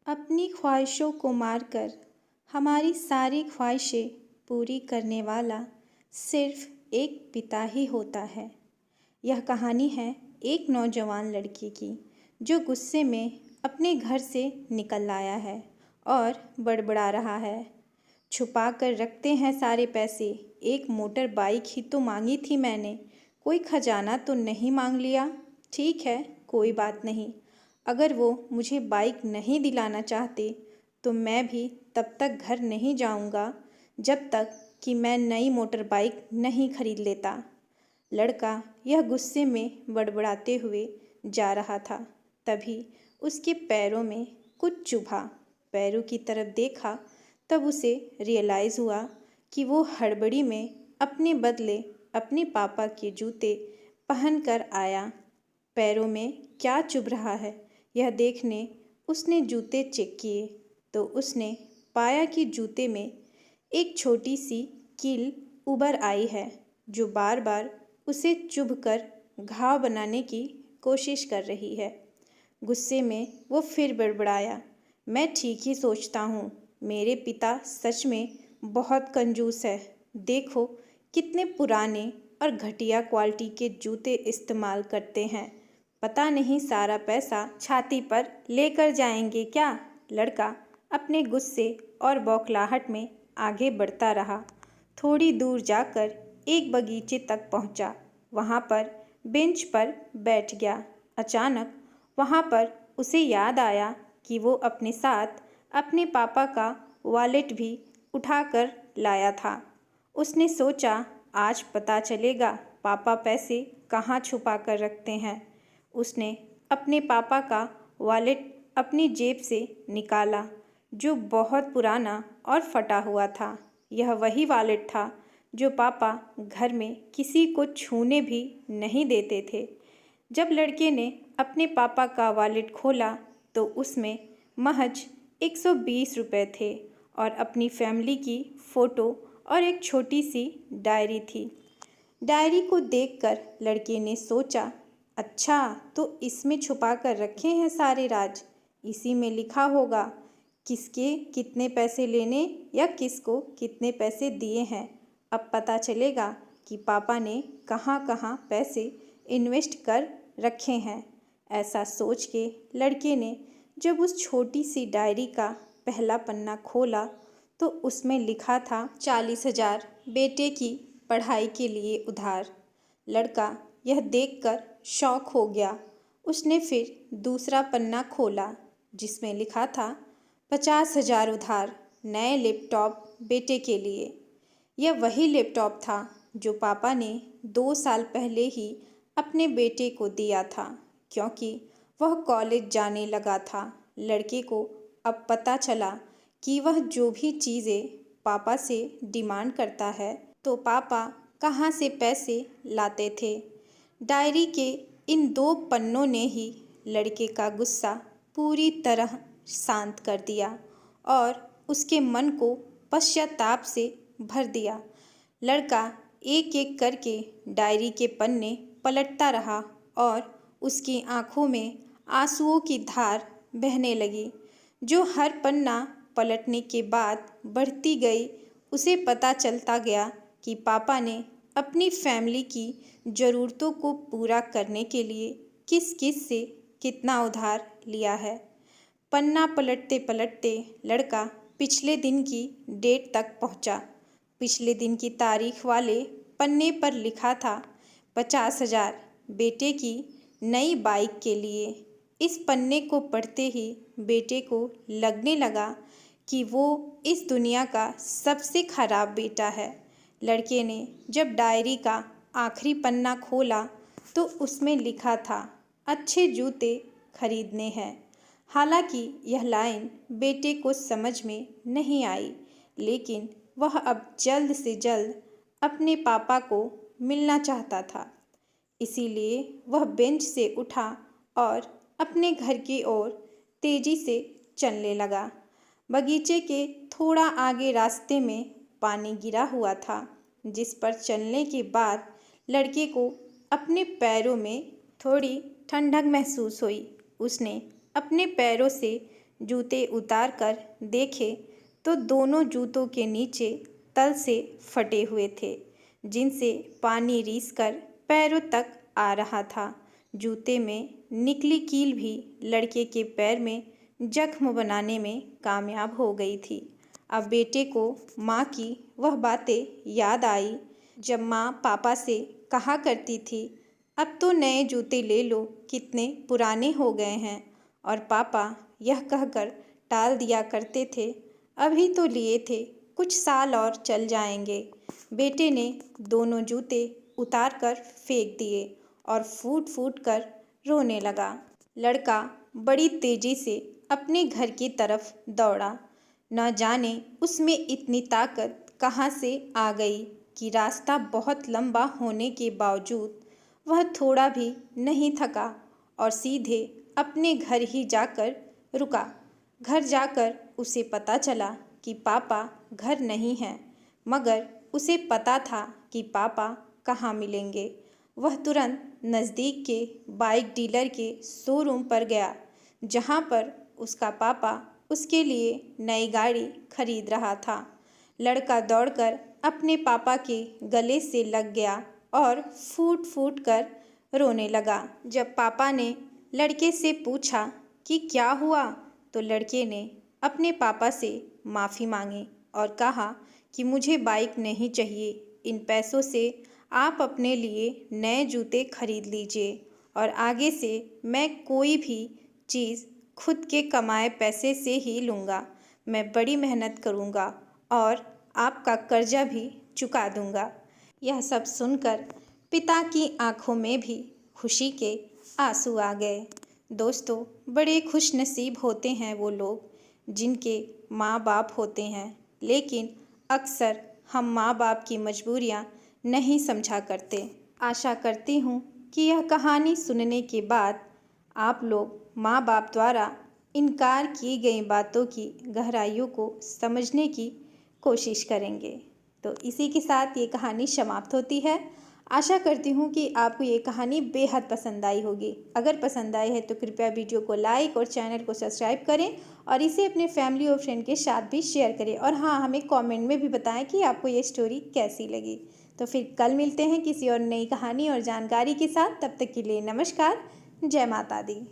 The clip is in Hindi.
अपनी ख्वाहिशों को मारकर हमारी सारी ख्वाहिशें पूरी करने वाला सिर्फ एक पिता ही होता है। यह कहानी है एक नौजवान लड़के की जो गुस्से में अपने घर से निकल आया है और बड़बड़ा रहा है। छुपा कर रखते हैं सारे पैसे, एक मोटर बाइक ही तो मांगी थी मैंने, कोई खजाना तो नहीं मांग लिया। ठीक है, कोई बात नहीं। अगर वो मुझे बाइक नहीं दिलाना चाहते तो मैं भी तब तक घर नहीं जाऊंगा जब तक कि मैं नई मोटर बाइक नहीं खरीद लेता। लड़का यह गुस्से में बड़बड़ाते हुए जा रहा था। तभी उसके पैरों में कुछ चुभा। पैरों की तरफ देखा तब उसे रियलाइज़ हुआ कि वो हड़बड़ी में अपने बदले अपने पापा के जूते पहन कर आया। पैरों में क्या चुभ रहा है यह देखने उसने जूते चेक किए तो उसने पाया कि जूते में एक छोटी सी कील उभर आई है जो बार बार उसे चुभकर घाव बनाने की कोशिश कर रही है। गुस्से में वो फिर बड़बड़ाया, मैं ठीक ही सोचता हूँ, मेरे पिता सच में बहुत कंजूस है। देखो कितने पुराने और घटिया क्वालिटी के जूते इस्तेमाल करते हैं। पता नहीं सारा पैसा छाती पर लेकर जाएंगे क्या। लड़का अपने गुस्से और बौखलाहट में आगे बढ़ता रहा। थोड़ी दूर जाकर एक बगीचे तक पहुंचा। वहां पर बेंच पर बैठ गया। अचानक वहां पर उसे याद आया कि वो अपने साथ अपने पापा का वॉलेट भी उठाकर लाया था। उसने सोचा आज पता चलेगा पापा पैसे कहाँ छुपा कर रखते हैं। उसने अपने पापा का वॉलेट अपनी जेब से निकाला जो बहुत पुराना और फटा हुआ था। यह वही वॉलेट था जो पापा घर में किसी को छूने भी नहीं देते थे। जब लड़के ने अपने पापा का वॉलेट खोला तो उसमें महज 120 रुपये थे और अपनी फैमिली की फ़ोटो और एक छोटी सी डायरी थी। डायरी को देखकर लड़के ने सोचा, अच्छा तो इसमें छुपा कर रखे हैं सारे राज। इसी में लिखा होगा किसके कितने पैसे लेने या किसको कितने पैसे दिए हैं। अब पता चलेगा कि पापा ने कहाँ कहाँ पैसे इन्वेस्ट कर रखे हैं। ऐसा सोच के लड़के ने जब उस छोटी सी डायरी का पहला पन्ना खोला तो उसमें लिखा था 40,000 बेटे की पढ़ाई के लिए उधार। लड़का यह देखकर शॉक हो गया। उसने फिर दूसरा पन्ना खोला जिसमें लिखा था 50,000 उधार नए लैपटॉप बेटे के लिए। यह वही लैपटॉप था जो पापा ने 2 साल पहले ही अपने बेटे को दिया था क्योंकि वह कॉलेज जाने लगा था। लड़के को अब पता चला कि वह जो भी चीज़ें पापा से डिमांड करता है तो पापा कहाँ से पैसे लाते थे। डायरी के इन 2 पन्नों ने ही लड़के का गुस्सा पूरी तरह शांत कर दिया और उसके मन को पश्चाताप से भर दिया। लड़का एक एक करके डायरी के पन्ने पलटता रहा और उसकी आंखों में आंसुओं की धार बहने लगी जो हर पन्ना पलटने के बाद बढ़ती गई। उसे पता चलता गया कि पापा ने अपनी फैमिली की ज़रूरतों को पूरा करने के लिए किस किस से कितना उधार लिया है। पन्ना पलटते पलटते लड़का पिछले दिन की डेट तक पहुंचा। पिछले दिन की तारीख वाले पन्ने पर लिखा था 50,000 बेटे की नई बाइक के लिए। इस पन्ने को पढ़ते ही बेटे को लगने लगा कि वो इस दुनिया का सबसे खराब बेटा है। लड़के ने जब डायरी का आखिरी पन्ना खोला तो उसमें लिखा था अच्छे जूते खरीदने हैं। हालांकि यह लाइन बेटे को समझ में नहीं आई लेकिन वह अब जल्द से जल्द अपने पापा को मिलना चाहता था। इसीलिए वह बेंच से उठा और अपने घर की ओर तेजी से चलने लगा। बगीचे के थोड़ा आगे रास्ते में पानी गिरा हुआ था जिस पर चलने के बाद लड़के को अपने पैरों में थोड़ी ठंडक महसूस हुई। उसने अपने पैरों से जूते उतार कर देखे तो दोनों जूतों के नीचे तल से फटे हुए थे, जिनसे पानी रीसकर पैरों तक आ रहा था। जूते में निकली कील भी लड़के के पैर में जख्म बनाने में कामयाब हो गई थी। अब बेटे को माँ की वह बातें याद आई जब माँ पापा से कहा करती थी, अब तो नए जूते ले लो, कितने पुराने हो गए हैं। और पापा यह कहकर टाल दिया करते थे, अभी तो लिए थे, कुछ साल और चल जाएंगे। बेटे ने दोनों जूते उतार कर फेंक दिए और फूट फूट कर रोने लगा। लड़का बड़ी तेजी से अपने घर की तरफ दौड़ा। न जाने उसमें इतनी ताकत कहाँ से आ गई कि रास्ता बहुत लंबा होने के बावजूद वह थोड़ा भी नहीं थका और सीधे अपने घर ही जाकर रुका। घर जाकर उसे पता चला कि पापा घर नहीं हैं, मगर उसे पता था कि पापा कहाँ मिलेंगे। वह तुरंत नज़दीक के बाइक डीलर के शोरूम पर गया, जहाँ पर उसका पापा उसके लिए नई गाड़ी खरीद रहा था। लड़का दौड़कर अपने पापा के गले से लग गया और फूट फूट कर रोने लगा। जब पापा ने लड़के से पूछा कि क्या हुआ, तो लड़के ने अपने पापा से माफ़ी मांगी और कहा कि मुझे बाइक नहीं चाहिए, इन पैसों से आप अपने लिए नए जूते खरीद लीजिए और आगे से मैं कोई भी चीज़ खुद के कमाए पैसे से ही लूँगा। मैं बड़ी मेहनत करूँगा और आपका कर्जा भी चुका दूँगा। यह सब सुनकर पिता की आंखों में भी खुशी के आंसू आ गए। दोस्तों, बड़े खुश नसीब होते हैं वो लोग जिनके माँ बाप होते हैं, लेकिन अक्सर हम माँ बाप की मजबूरियाँ नहीं समझा करते। आशा करती हूँ कि यह कहानी सुनने के बाद आप लोग माँ बाप द्वारा इनकार की गई बातों की गहराइयों को समझने की कोशिश करेंगे। तो इसी के साथ ये कहानी समाप्त होती है। आशा करती हूँ कि आपको ये कहानी बेहद पसंद आई होगी। अगर पसंद आई है तो कृपया वीडियो को लाइक और चैनल को सब्सक्राइब करें और इसे अपने फैमिली और फ्रेंड के साथ भी शेयर करें। और हाँ, हमें कमेंट में भी बताएं कि आपको ये स्टोरी कैसी लगी। तो फिर कल मिलते हैं किसी और नई कहानी और जानकारी के साथ। तब तक के लिए नमस्कार। जय माता दी।